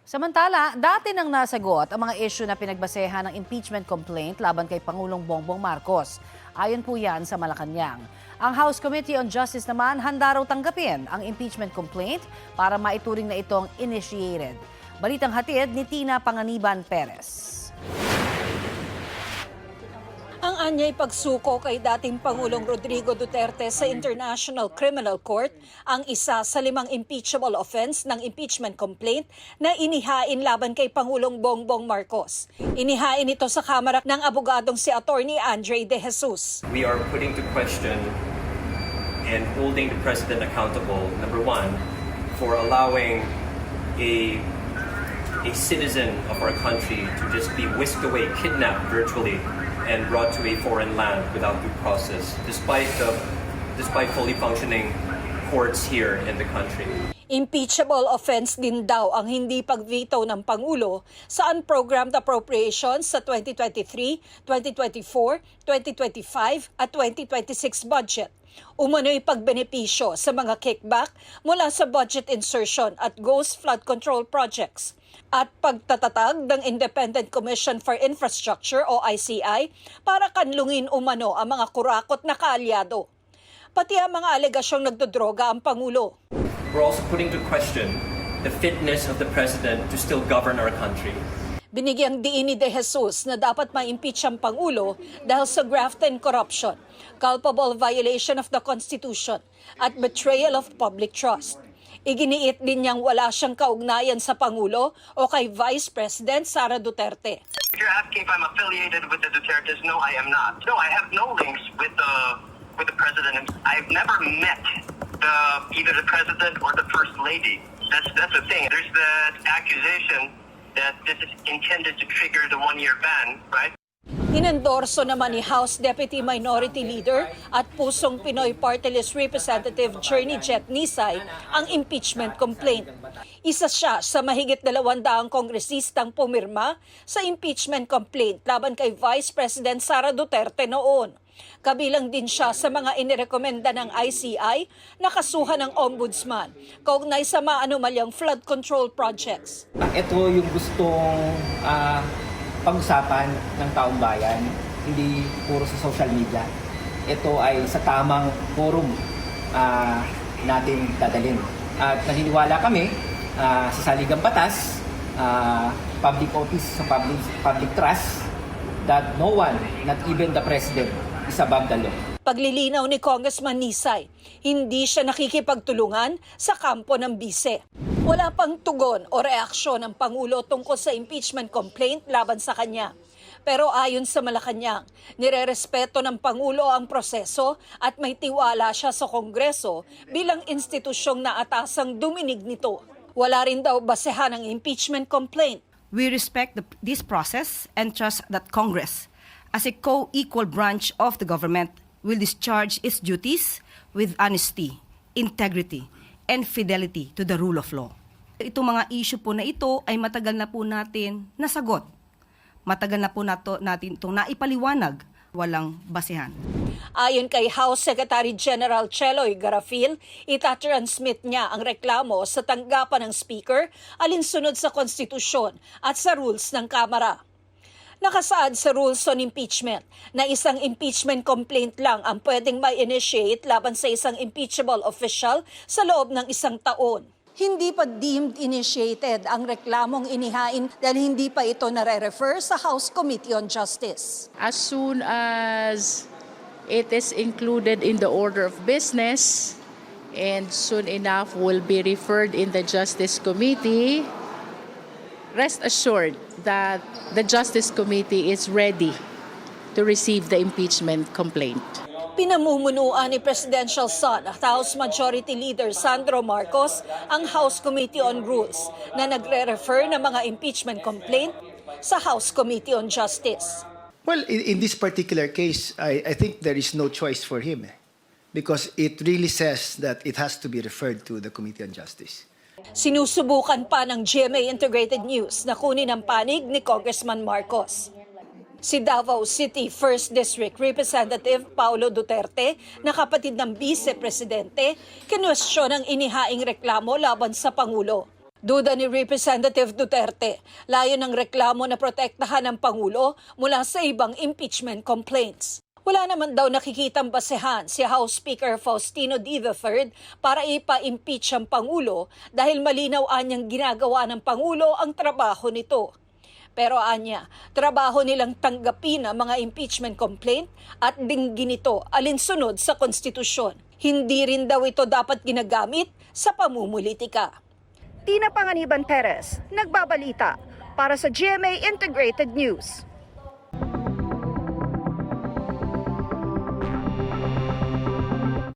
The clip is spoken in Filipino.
Samantala, dati nang nasagot ang mga issue na pinagbasehan ng impeachment complaint laban kay Pangulong Bongbong Marcos. Ayon po yan sa Malacanang. Ang House Committee on Justice naman handa raw tanggapin ang impeachment complaint para maituring na itong initiated. Balitang hatid ni Tina Panganiban Perez. Ang anyay pagsuko kay dating Pangulong Rodrigo Duterte sa International Criminal Court ang isa sa 5 impeachable offense ng impeachment complaint na inihain laban kay Pangulong Bongbong Marcos. Inihain ito sa Kamara ng abogadong si Attorney Andre De Jesus. We are putting to question and holding the President accountable, number one, for allowing a citizen of our country to just be whisked away, kidnapped virtually, and brought to a foreign land without due process, despite fully functioning courts here in the country. Impeachable offense din daw ang hindi pagveto ng Pangulo sa unprogrammed appropriations sa 2023, 2024, 2025 at 2026 budget. Umano'y pagbenepisyo sa mga kickback mula sa budget insertion at ghost flood control projects at pagtatatag ng Independent Commission for Infrastructure o ICI para kanlungin umano ang mga kurakot na kaalyado. Pati ang mga alegasyong nagdodroga ang Pangulo. We're also putting to question the fitness of the President to still govern our country. Binigyang diin ni De Jesus na dapat ma-impeach ang Pangulo dahil sa graft and corruption, culpable violation of the Constitution at betrayal of public trust. Iginiit din niyang wala siyang kaugnayan sa Pangulo o kay Vice President Sara Duterte. If you're asking if I'm affiliated with the Dutertes, no, I am not. No, I have no links with the President. I've never met either the President or the First Lady. That's the thing. There's the accusation that this is intended to trigger the 1-year ban, right? Inendorso naman ni House Deputy Minority Leader at Pusong Pinoy Party List Representative Journey Jet Nisay ang impeachment complaint. Isa siya sa mahigit 200 kongresistang pumirma sa impeachment complaint laban kay Vice President Sara Duterte noon. Kabilang din siya sa mga inirekomenda ng ICI na kasuhan ng Ombudsman kaugnay sa maanumalyang flood control projects. Ito yung gustong pag-usapan ng taong bayan, hindi puro sa social media. Ito ay sa tamang forum natin dadalhin. At naniniwala kami sa saligang batas, public office, sa public trust, that no one, not even the President, is above the law. Paglilinaw ni Congressman Nisay, hindi siya nakikipagtulungan sa kampo ng bise. Wala pang tugon o reaksyon ng Pangulo tungkol sa impeachment complaint laban sa kanya. Pero ayon sa Malacanang, nirerespeto ng Pangulo ang proseso at may tiwala siya sa Kongreso bilang institusyong naatasang duminig nito. Wala rin daw basehan ang impeachment complaint. We respect this process and trust that Congress, as a co-equal branch of the government, will discharge its duties with honesty, integrity, and fidelity to the rule of law. Itong mga issue po na ito ay matagal na po natin nasagot. Matagal na po natin itong naipaliwanag, walang basehan. Ayon kay House Secretary General Cheloy Garafil, itatransmit niya ang reklamo sa tanggapan ng Speaker alinsunod sa konstitusyon at sa rules ng Kamara. Nakasaad sa rules on impeachment na isang impeachment complaint lang ang pwedeng ma-initiate laban sa isang impeachable official sa loob ng 1 taon. Hindi pa deemed initiated ang reklamong inihain dahil hindi pa ito nare-refer sa House Committee on Justice. As soon as it is included in the order of business and soon enough will be referred in the Justice Committee, rest assured that the Justice Committee is ready to receive the impeachment complaint. Pinamumunuan ni Presidential Son at House Majority Leader Sandro Marcos ang House Committee on Rules na nagre-refer ng mga impeachment complaint sa House Committee on Justice. Well, in this particular case, I think there is no choice for him because it really says that it has to be referred to the Committee on Justice. Sinusubukan pa ng GMA Integrated News na kunin ang panig ni Congressman Marcos. Si Davao City 1st District Representative Paulo Duterte, na kapatid ng Vice Presidente, kinwestiyon ang inihaing reklamo laban sa Pangulo. Duda ni Representative Duterte, layo ng reklamo na protektahan ng Pangulo mula sa ibang impeachment complaints. Wala naman daw nakikitang basehan si House Speaker Faustino D. III para ipa-impeach ang Pangulo dahil malinaw anyang ginagawa ng Pangulo ang trabaho nito. Pero anya, trabaho nilang tanggapin ang mga impeachment complaint at dinggin ito alinsunod sa konstitusyon. Hindi rin daw ito dapat ginagamit sa pamumulitika. Tina Panganiban Perez, nagbabalita para sa GMA Integrated News.